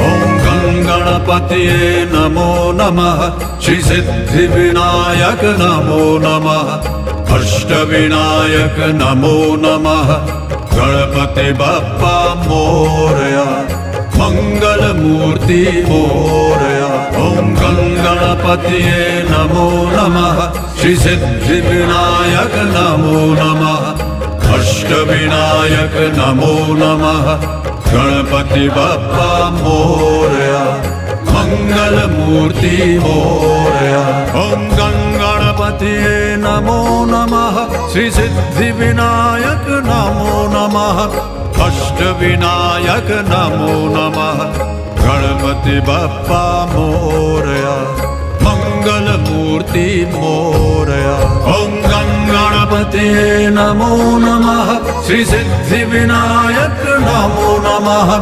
ॐ गणपतये नमो नमः श्री सिद्धिविनायक नमो नमः अष्टविनायक नमो नमः गणपति बप्पा मोरया मंगल मूर्ति मोरया ॐ गणपतये नमो नमः श्री सिद्धिविनायक नमो नमः अष्टविनायक नमो नमः गणपति बप्पा मोरया मंगल मूर्ति मोरया ॐ गणपतये नमो नमः श्री सिद्धिविनायक नमो नमः अष्टविनायक नमो नमः गणपति बप्पा मोरया मंगल मूर्ति मोरया ॐ गणपतये नमो नमः श्री सिद्धिविनायक नमो नमः